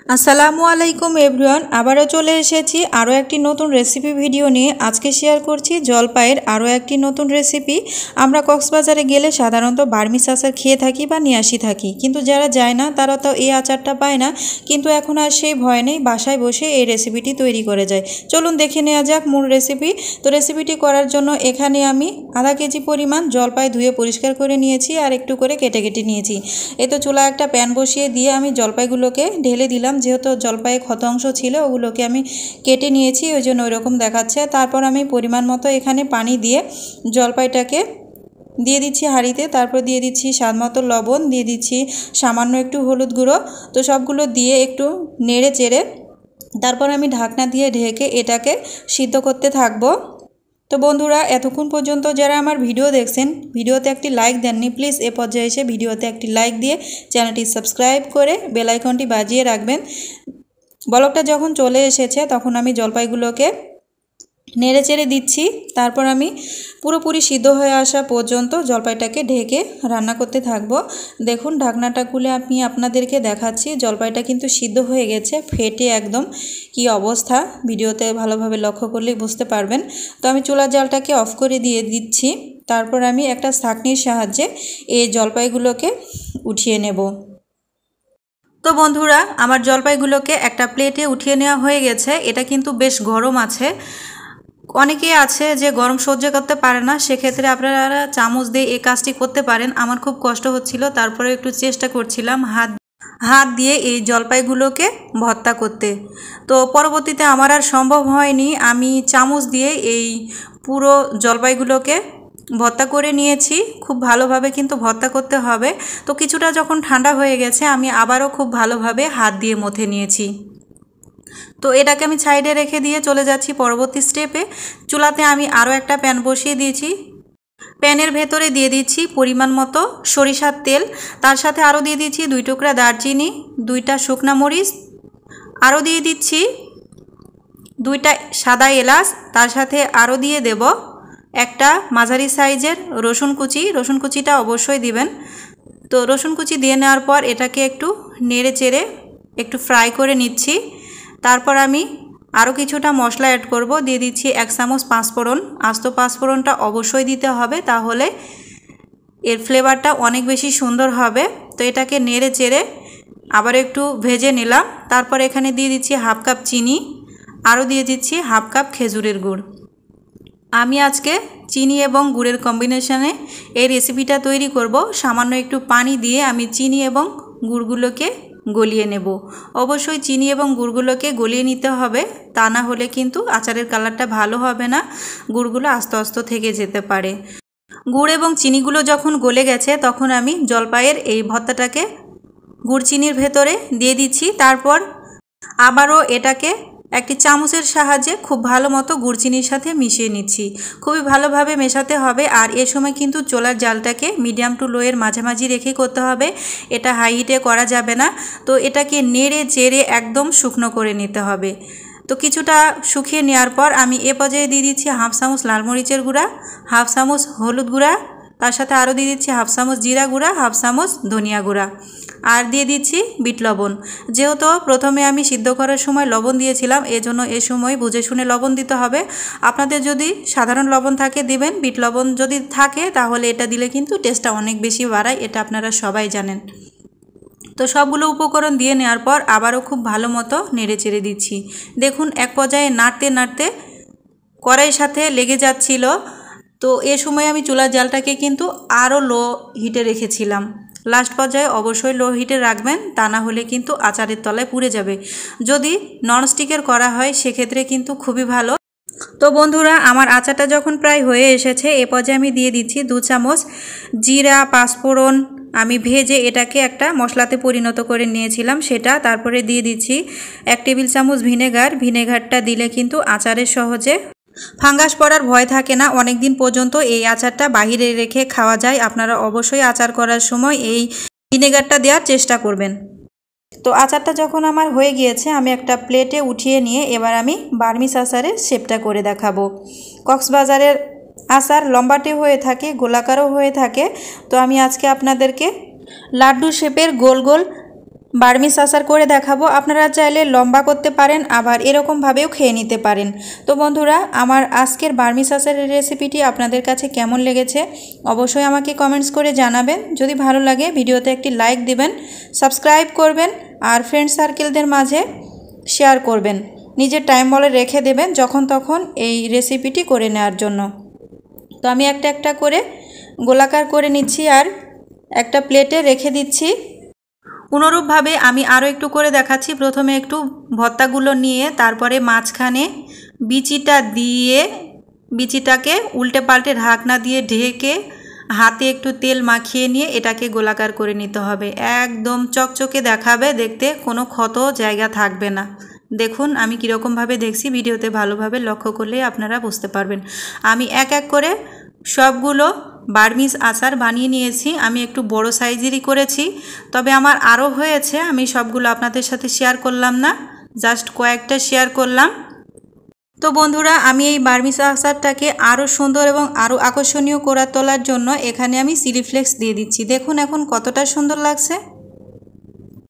আসসালামু আলাইকুম এভরিওয়ান, আবারও চলে এসেছি আরও একটি নতুন রেসিপি ভিডিও নিয়ে। আজকে শেয়ার করছি জলপাইয়ের আরও একটি নতুন রেসিপি। আমরা কক্সবাজারে গেলে সাধারণত বার্মিস আচার খেয়ে থাকি বা নিয়ে আসি থাকি, কিন্তু যারা যায় না তারা তো এই আচারটা পায় না। কিন্তু এখন আর সেই ভয় নেই, বাসায় বসে এই রেসিপিটি তৈরি করে যায়। চলুন দেখে নেওয়া যাক মূল রেসিপি। তো রেসিপিটি করার জন্য এখানে আমি আধা কেজি পরিমাণ জলপাই ধুয়ে পরিষ্কার করে নিয়েছি আর একটু করে কেটে কেটে নিয়েছি। এই তো চুলা একটা প্যান বসিয়ে দিয়ে আমি জলপাইগুলোকে ঢেলে দিলাম। যেহেতু জলপাইয়ের ক্ষত অংশ ছিল ওগুলোকে আমি কেটে নিয়েছি, ওই জন্য ওইরকম দেখাচ্ছে। তারপর আমি পরিমাণ মতো এখানে পানি দিয়ে জলপাইটাকে দিয়ে দিচ্ছি হাঁড়িতে। তারপর দিয়ে দিচ্ছি স্বাদ মতো লবণ, দিয়ে দিচ্ছি সামান্য একটু হলুদ গুঁড়ো। তো সবগুলো দিয়ে একটু নেড়ে চেড়ে তারপর আমি ঢাকনা দিয়ে ঢেকে এটাকে সিদ্ধ করতে থাকবো। তো বন্ধুরা, এতক্ষণ পর্যন্ত যারা আমার ভিডিও দেখছেন, ভিডিওতে একটি লাইক দেননি, প্লিজ এ পর্যায়ে এসে ভিডিওতে একটি লাইক দিয়ে চ্যানেলটি সাবস্ক্রাইব করে বেল আইকনটি বাজিয়ে রাখবেন। বলকটা যখন চলে এসেছে তখন আমি জলপাইগুলোকে নেড়ে চেড়ে দিচ্ছি। তারপর আমি পুরোপুরি সিদ্ধ হয়ে আসা পর্যন্ত জলপাইটাকে ঢেকে রান্না করতে থাকব। দেখুন ঢাকনাটা খুলে আমি আপনাদেরকে দেখাচ্ছি, জলপাইটা কিন্তু সিদ্ধ হয়ে গেছে, ফেটে একদম কি অবস্থা, ভিডিওতে ভালোভাবে লক্ষ্য করলেই বুঝতে পারবেন। তো আমি চুলার জালটাকে অফ করে দিয়ে দিচ্ছি। তারপর আমি একটা ছাঁকনির সাহায্যে এই জলপাইগুলোকে উঠিয়ে নেব। তো বন্ধুরা, আমার জলপাইগুলোকে একটা প্লেটে উঠিয়ে নেওয়া হয়ে গেছে। এটা কিন্তু বেশ গরম আছে, অনেকেই আছে যে গরম সহ্য করতে পারে না, সেক্ষেত্রে আপনারা চামচ দিয়ে এই কাজটি করতে পারেন। আমার খুব কষ্ট হচ্ছিল, তারপরে একটু চেষ্টা করছিলাম হাত দিয়ে এই জলপাইগুলোকে ভর্তা করতে। তো পরবর্তীতে আমার আর সম্ভব হয়নি, আমি চামচ দিয়ে এই পুরো জলপাইগুলোকে ভর্তা করে নিয়েছি। খুব ভালোভাবে কিন্তু ভর্তা করতে হবে। তো কিছুটা যখন ঠান্ডা হয়ে গেছে আমি আবারও খুব ভালোভাবে হাত দিয়ে মথে নিয়েছি। তো এটাকে আমি সাইডে রেখে দিয়ে চলে যাচ্ছি পরবর্তী স্টেপে। চুলাতে আমি আরও একটা প্যান বসিয়ে দিয়েছি। প্যানের ভেতরে দিয়ে দিচ্ছি পরিমাণ মতো সরিষার তেল, তার সাথে আরও দিয়ে দিচ্ছি 2 টুকরা দারচিনি, 2টা শুকনা মরিচ, আরও দিয়ে দিচ্ছি 2টা সাদা এলাচ, তার সাথে আরও দিয়ে দেব একটা মাঝারি সাইজের রসুন কুচি। রসুন কুচিটা অবশ্যই দিবেন। তো রসুন কুচি দিয়ে নেওয়ার পর এটাকে একটু নেড়ে চেড়ে একটু ফ্রাই করে নিচ্ছি। তারপর আমি আরও কিছুটা মশলা অ্যাড করব। দিয়ে দিচ্ছি 1 চামচ পাঁচফোড়ন। আস্ত পাঁচফোড়নটা অবশ্যই দিতে হবে, তাহলে এর ফ্লেভারটা অনেক বেশি সুন্দর হবে। তো এটাকে নেড়ে চেড়ে আবার একটু ভেজে নিলাম। তারপর এখানে দিয়ে দিচ্ছি হাফ কাপ চিনি, আরও দিয়ে দিচ্ছি হাফ কাপ খেজুরের গুড়। আমি আজকে চিনি এবং গুড়ের কম্বিনেশনে এই রেসিপিটা তৈরি করব। সামান্য একটু পানি দিয়ে আমি চিনি এবং গুড়গুলোকে গলিয়ে নেব। অবশ্যই চিনি এবং গুড়গুলোকে গলিয়ে নিতে হবে, তা না হলে কিন্তু আচারের কালারটা ভালো হবে না, গুড়গুলো আস্তে আস্তে থেকে যেতে পারে। গুড় এবং চিনিগুলো যখন গলে গেছে তখন আমি জলপাইয়ের এই ভর্তাটাকে গুড় চিনির ভেতরে দিয়ে দিচ্ছি। তারপর আবারও এটাকে একটি চামচের সাহায্যে খুব ভালো মতো গুড় চিনির সাথে মিশিয়ে নিচ্ছি। খুবই ভালোভাবে মেশাতে হবে। আর এ সময় কিন্তু চুলার জালটাকে মিডিয়াম টু লোয়ের মাঝামাঝি রেখে করতে হবে, এটা হাই হিটে করা যাবে না। তো এটাকে নেড়ে চেড়ে একদম শুকনো করে নিতে হবে। তো কিছুটা শুকিয়ে নেওয়ার পর আমি এ পর্যায়ে দিয়ে দিচ্ছি হাফ চামচ লাল মরিচের গুঁড়া, হাফ চামচ হলুদ গুঁড়া, তার সাথে আরও দিয়ে দিচ্ছি হাফ চামচ জিরা গুঁড়া, হাফ চামচ ধনিয়া গুঁড়া, আর দিয়ে দিচ্ছি বিট লবণ। যেহেতু প্রথমে আমি সিদ্ধ করার সময় লবণ দিয়েছিলাম, এজন্য এ সময় বুঝে শুনে লবণ দিতে হবে। আপনাদের যদি সাধারণ লবণ থাকে দিবেন, বিট লবণ যদি থাকে তাহলে এটা দিলে কিন্তু টেস্টটা অনেক বেশি বাড়ায়, এটা আপনারা সবাই জানেন। তো সবগুলো উপকরণ দিয়ে নেওয়ার পর আবারও খুব ভালো মতো নেড়ে চেড়ে দিচ্ছি। দেখুন এক পর্যায়ে নাড়তে নাড়তে কড়াইয়ের সাথে লেগে যাচ্ছিল। তো এ সময় আমি চুলার জালটাকে কিন্তু আরও লো হিটে রেখেছিলাম। লাস্ট পর্যায়ে অবশ্যই লো হিটে রাখবেন, তা না হলে কিন্তু আচারের তলায় পুড়ে যাবে। যদি ননস্টিকের করা হয় সেক্ষেত্রে কিন্তু খুবই ভালো। তো বন্ধুরা, আমার আচারটা যখন প্রায় হয়ে এসেছে এ পর্যায়ে আমি দিয়ে দিচ্ছি 2 চামচ জিরা পাঁচফোড়ন। আমি ভেজে এটাকে একটা মশলাতে পরিণত করে নিয়েছিলাম সেটা। তারপরে দিয়ে দিচ্ছি 1 টেবিল চামচ ভিনেগার। ভিনেগারটা দিলে কিন্তু আচারের সহজে ফাঙ্গাস পড়ার ভয় থাকে না, অনেক দিন পর্যন্ত এই আচারটা বাহিরে রেখে খাওয়া যায়। আপনারা অবশ্যই আচার করার সময় এই ভিনেগারটা দেওয়ার চেষ্টা করবেন। তো আচারটা যখন আমার হয়ে গিয়েছে আমি একটা প্লেটে উঠিয়ে নিয়ে এবার আমি বার্মিস আচারের শেপটা করে দেখাবো। কক্সবাজারের আচার লম্বাটে হয়ে থাকে, গোলাকারও হয়ে থাকে। তো আমি আজকে আপনাদেরকে লাড্ডু শেপের গোল গোল বার্মিস আচার করে দেখাবো। আপনারা চাইলে লম্বা করতে পারেন, আবার এরকমভাবেও খেয়ে নিতে পারেন। তো বন্ধুরা, আমার আজকের বার্মিস আচারের রেসিপিটি আপনাদের কাছে কেমন লেগেছে অবশ্যই আমাকে কমেন্টস করে জানাবেন। যদি ভালো লাগে ভিডিওতে একটি লাইক দিবেন, সাবস্ক্রাইব করবেন আর ফ্রেন্ড সার্কেলদের মাঝে শেয়ার করবেন। নিজের টাইম বলে রেখে দেবেন যখন তখন এই রেসিপিটি করে নেওয়ার জন্য। তো আমি একটা একটা করে গোলাকার করে নিচ্ছি আর একটা প্লেটে রেখে দিচ্ছি। অনুরূপভাবে আমি আরও একটু করে দেখাচ্ছি। প্রথমে একটু ভর্তাগুলো নিয়ে তারপরে মাঝখানে বিচিটা দিয়ে বিচিটাকে উল্টে পাল্টে ঢাকনা দিয়ে ঢেকে হাতে একটু তেল মাখিয়ে নিয়ে এটাকে গোলাকার করে নিতে হবে। একদম চকচকে দেখাবে দেখতে, কোনো ক্ষত জায়গা থাকবে না। দেখুন আমি কীরকমভাবে দেখছি, ভিডিওতে ভালোভাবে লক্ষ্য করলেই আপনারা বুঝতে পারবেন। আমি এক এক করে সবগুলো বার্মিস আচার বানিয়ে নিয়েছি। আমি একটু বড় সাইজেরই করেছি, তবে আমার আরও হয়েছে। আমি সবগুলো আপনাদের সাথে শেয়ার করলাম না, জাস্ট কয়েকটা শেয়ার করলাম। তো বন্ধুরা, আমি এই বার্মিস আচারটাকে আরও সুন্দর এবং আরও আকর্ষণীয় করে তোলার জন্য এখানে আমি চিলি ফ্লেক্স দিয়ে দিচ্ছি। দেখুন এখন কতটা সুন্দর লাগছে।